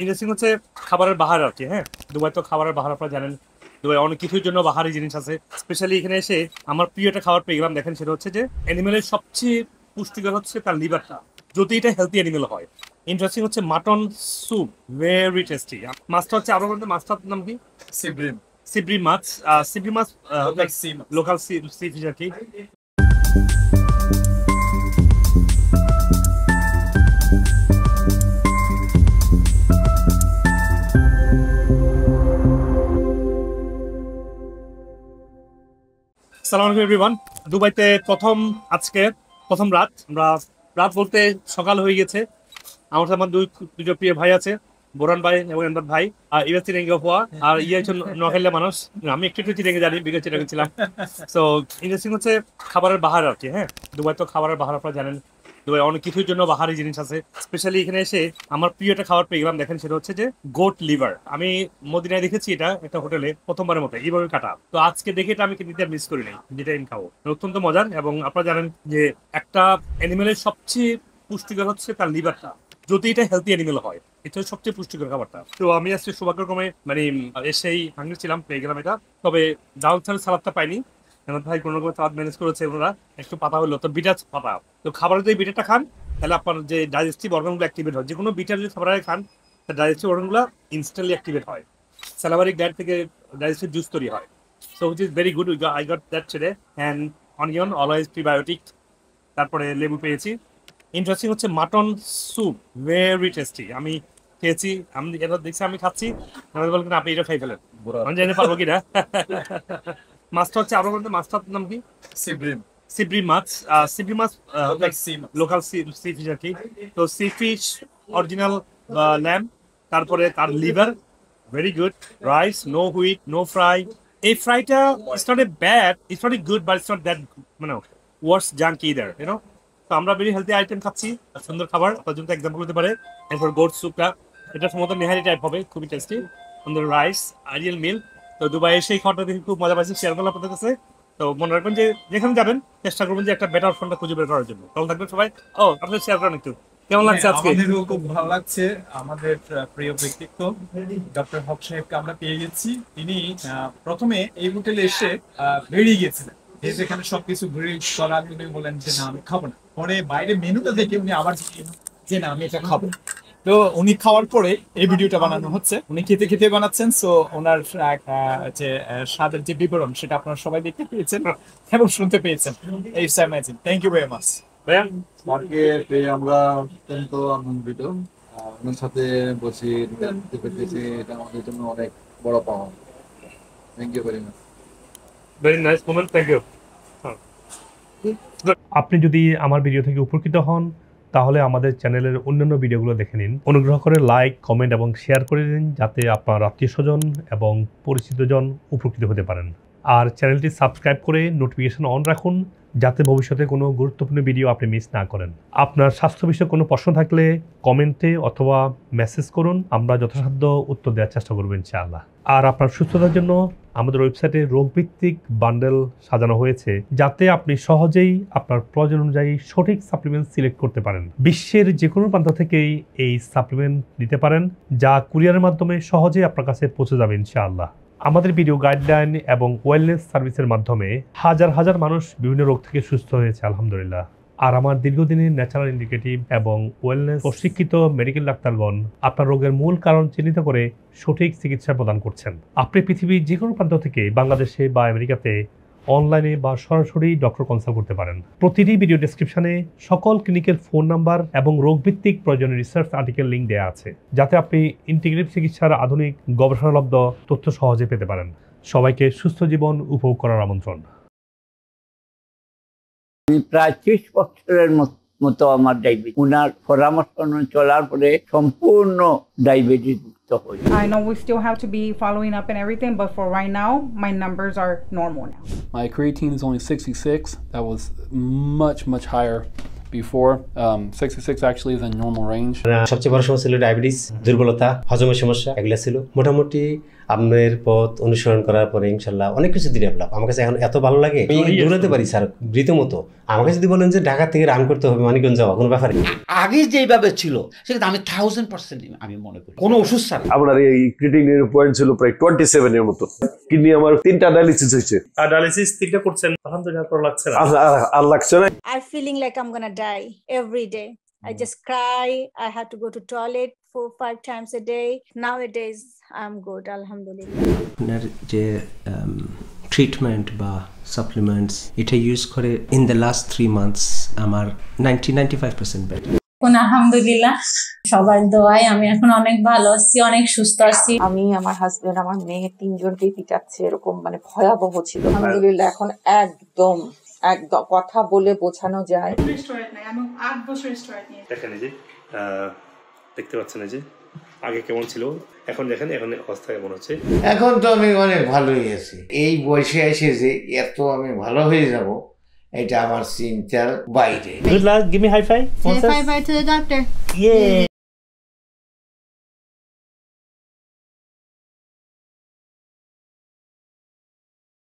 Interesting হচ্ছে খাবারের বাহার আর কি। হ্যাঁ, দুবাই তো খাবারের বাহার আপনারা জানেন। দুবাই অনেক কিছুর জন্য বাহারি জিনিস আছে। স্পেশালি এখানে এসে আমার প্রিয় একটা খাবার পেয়ে গেলাম। দেখেন, সেটা হচ্ছে যে অ্যানিমেলের সবচেয়ে পুষ্টিকর হচ্ছে তার লিভারটা, যদি এটা হেলদি অ্যানিমেল হয়। ইন্টারেস্টিং হচ্ছে মাটন স্যুপ, ভেরি টেস্টি। মাছটা হচ্ছে আরো বলতে, মাছটার নাম কি? সিব্রিম। সিবরি মাছ। সিবরি মাছ লোকাল সি ফিশ আর কি। সালাম আলাইকুম এভরিওয়ান। দুবাইতে আজকে প্রথম রাত। আমরা রাত বলতে সকাল হয়ে গেছে। আমার সাথে আমার দুটো প্রিয় ভাই আছে, বোরান ভাই এবং এমদাদ ভাই। আর ইয়ে চিরেঙ্গে হওয়া আর ইয়ে হচ্ছে নোয়াখালীর মানুষ। আমি একটু চিরেঙ্গে জানি, বিগত চিরেঙ্গে ছিলাম। সো ইন্টারেস্টিং হচ্ছে খাবারের বাহার আর কি। হ্যাঁ, দুবাই তো খাবারের বাহার আপনারা জানেন। দুবাই অনেক কিছুর জন্য বাহারি জিনিস আছে। স্পেশালি এখানে এসে আমার প্রিয় একটা খাবার পেয়ে গেলাম। দেখেন, সেটা হচ্ছে যে গোট লিভার। আমি মদিনায় দেখেছি এটা একটা হোটেলে প্রথমবারের মতো এইভাবে কাটা। তো আজকে দেখে এটা আমি কিন্তু মিস করি নাই, যেটা আমি খাবো। অত্যন্ত মজার। এবং আপনারা জানেন যে একটা অ্যানিমেলের সবচেয়ে পুষ্টিকর হচ্ছে তার লিভারটা, যদি এটা হেলদি অ্যানিমেল হয়। এটা সবচেয়ে পুষ্টিকর খাবারটা। তো আমি আজকে সৌভাগ্যক্রমে এসেই হাঙ্গরি ছিলাম, পেয়ে গেলাম এটা। তবে ডাউন সালাদটা পাইনি। ভাই কোনো রকম সালাদ ম্যানেজ করেছে ওনারা। একটু পাতা হলো তো, বিটার পাতা। তো খাবারে যদি বিটারটা খান, তাহলে আপনার যে ডাইজেস্টিভ অর্গানগুলো অ্যাক্টিভেট হয়। যে কোনো বিটার যদি খাবারে খান, তাহলে ডাইজেস্টিভ অর্গানগুলো ইনস্ট্যান্টলি অ্যাক্টিভেট হয়। স্যালাভারিক গ্ল্যান্ড থেকে ডাইজেস্টিভ জুস তৈরি হয়। So which is very good. I got that today. And onion, always prebiotic. তারপরে লেবু পেয়েছি। ইন্টারেস্টিং হচ্ছে মাটন স্যুপ, ভেরি টেস্টি। আমি খেয়েছি, আমি এটা দেখছি, আমি খাচ্ছি। আমাদের বলবেন আপনি এটা খাই ফেলেন, আমি জানি পারবো কিনা। মাছটা হচ্ছে আরো বলতে, মাছটার নাম কি? সিব্রিম। সিবরি মাছ। সিবরি মাছ লোকাল সি ফিশ আর কি। তো সি ফিশ অরিজিনাল ল্যাম্ব, তারপরে তার liver, very good. Rice, no wheat, no fry. এই ফ্রাইটা it's not a bad, it's not a good, but it's not that মানে ওয়ার্স জাঙ্ক ইদার, ইউনো। তো আমরা ভেরি হেলদি আইটেম খাচ্ছি, সুন্দর খাবার। তার জন্য এক্সাম্পল হতে পারে। এরপর গোট স্যুপটা, এটা সম্ভবত নেহারি টাইপ হবে, খুবই টেস্টি। সুন্দর রাইস, আইডিয়াল মিল। তো দুবাই এসে এই খাবারটা দেখে খুব মজা পাইছি, শেয়ার করলাম আপনাদের কাছে। তো মনে রাখবেন যে যেখানে যাবেন চেষ্টা করবেন যে একটা বেটার অপশনটা খুঁজে বের করার জন্য। ভালো থাকবেন সবাই। ও আপনি শেয়ার করেন একটু, কেমন লাগছে আজকে? আমাদেরও খুব ভালো লাগছে। আমাদের প্রিয় ব্যক্তিত্ব ডক্টর হক সাহেবকে আমরা পেয়ে গেছি। তিনি প্রথমে এই হোটেলে এসে বেরিয়ে গেছিলেন, যেখানে সবকিছু গ্রিল করা। তিনি বলেন যে না, আমি খাবো না। পরে বাইরে মেনুটা দেখে উনি আবার যে না, আমি এটা খাবো। তো উনি খাওয়ার পরে এই ভিডিওটা বানানো হচ্ছে। উনি খেতে খেতে বানাচ্ছেন। সো ওনার যে স্বাদের যে বিবরণ, সেটা আপনারা সবাই দেখতে পেয়েছেন এবং শুনতে পেয়েছেন। It's amazing. Thank you very much. ভাইয়া, মাকে পেয়ে আমরা অত্যন্ত আনন্দিত। ওনার সাথে বসে দেখতে পেতেছি, এটা আমাদের জন্য অনেক বড় পাওয়া। Thank you very much. Very nice moment, thank you. আপনি যদি আমার ভিডিও থেকে উপকৃত হন, তাহলে আমাদের চ্যানেলের অন্যান্য ভিডিওগুলো দেখে নিন। অনুগ্রহ করে লাইক, কমেন্ট এবং শেয়ার করে দিন, যাতে আপনার আত্মীয় স্বজন এবং পরিচিতজন উপকৃত হতে পারেন। আর চ্যানেলটি সাবস্ক্রাইব করে নোটিফিকেশন অন রাখুন, যাতে ভবিষ্যতে কোনো গুরুত্বপূর্ণ ভিডিও আপনি মিস না করেন। আপনার স্বাস্থ্য বিষয়ে কোনো প্রশ্ন থাকলে কমেন্টে অথবা মেসেজ করুন, আমরা যথাসাধ্য উত্তর দেওয়ার চেষ্টা করব ইনশাআল্লাহ। আর আপনার সুস্থতার জন্য আমাদের ওয়েবসাইটে রোগভিত্তিক বান্ডেল সাজানো হয়েছে, যাতে আপনি সহজেই আপনার প্রয়োজন অনুযায়ী সঠিক সাপ্লিমেন্ট সিলেক্ট করতে পারেন। বিশ্বের যে কোনো প্রান্ত থেকেই এই সাপ্লিমেন্ট নিতে পারেন, যা কুরিয়ারের মাধ্যমে সহজেই আপনার কাছে পৌঁছে যাবে ইনশাআল্লাহ। আমাদের ভিডিও গাইডলাইন এবং ওয়েলনেস সার্ভিসের মাধ্যমে হাজার হাজার মানুষ বিভিন্ন রোগ থেকে সুস্থ হয়েছে আলহামদুলিল্লাহ। আর আমার দীর্ঘদিনের ন্যাচারাল ইন্ডিকেটিভ এবং ওয়েলনেস প্রশিক্ষিত মেডিকেল ডাক্তারগণ আপনার রোগের মূল কারণ চিহ্নিত করে সঠিক চিকিৎসা প্রদান করছেন। আপনি পৃথিবীর যে কোনো প্রান্ত থেকে বাংলাদেশে বা আমেরিকাতে অনলাইনে বা সরাসরি ডক্টর কনসাল্ট করতে পারেন। প্রতিটি ভিডিও ডেসক্রিপশনে সকল ক্লিনিকের ফোন নাম্বার এবং রোগভিত্তিক প্রয়োজনীয় রিসার্চ আর্টিকেল লিঙ্ক দেওয়া আছে, যাতে আপনি ইন্টিগ্রেটিভ চিকিৎসার আধুনিক গবেষণালব্ধ তথ্য সহজে পেতে পারেন। সবাইকে সুস্থ জীবন উপভোগ করার আমন্ত্রণ। প্রায় 30 বছরের মতো আমার ডায়াবেটিস, ওনার পরামর্শ চলার পরে সম্পূর্ণ ডায়াবেটিস মুক্ত হই। I know we still have to be following up and everything, but for right now, my numbers are normal now. My creatine is only 66. That was much higher before. 66 actually is in normal range. সবচেয়ে বড় সমস্যা ছিল diabetes, দুর্বলতা, হজমের সমস্যা, এগুলো ছিল। মোটামুটি আপনার পথ অনুসরণ করার পরে ইনশাল্লাহ অনেক কিছু ডেভেলপ আমার কাছে এখন এত ভালো লাগে আমি দৌড়াতে পারি স্যার রীতিমতো। আমাকে যদি বলেন যে ঢাকা থেকে রান করতে হবে মানিকগঞ্জ যাওয়া কোনো ব্যাপার নেই। আগে যেভাবে ছিল সেটা আমি 1000% আমি মনে করি কোনো ওষুধ ছাড়া। আপনার এই ক্রিয়েটিনিনের পয়েন্ট ছিল প্রায় 27 এর মতো। কিডনি আমার 3টা ডায়ালিসিস হয়েছে। আর ডায়ালিসিস 3টা করছেন, আলহামদুলিল্লাহ ভালো লাগছে না? আর লাগছে না। I'm feeling like I'm gonna die every day. I just cry. I had to go to toilet 4-5 times a day. Nowadays, I'm good, alhamdulillah. আপনার যে ট্রিটমেন্ট বা সাপ্লিমেন্টস এটা ইউজ করে ইন দ্য লাস্ট 3 মান্থস আমার 95% better. আলহামদুলিল্লাহ, সবার দোয়ায় আমি এখন অনেক ভালো আছি, অনেক সুস্থ আছি। আমি, আমার হাজবেন্ড, আমার মেয়ে 3 জনকেই পিটাচ্ছে, এরকম মানে ভয়াবহ ছিল। আলহামদুলিল্লাহ এখন একদম কথা বলে বোঝানো যায়। আমি 8 বছর স্ট্রয়েড নিয়ে দেখেন এই যে দেখতে পাচ্ছেন এই যে আগে কেমন ছিল, এখন দেখেন এখন অবস্থা কেমন হচ্ছে। এখন তো আমি অনেক ভালোই আছি। এই বয়সে এসে যে এত আমি ভালো হয়ে যাব এটা আমার চিন্তার বাইরে। Good luck, give me high five. Say bye bye to the doctor. Yeah.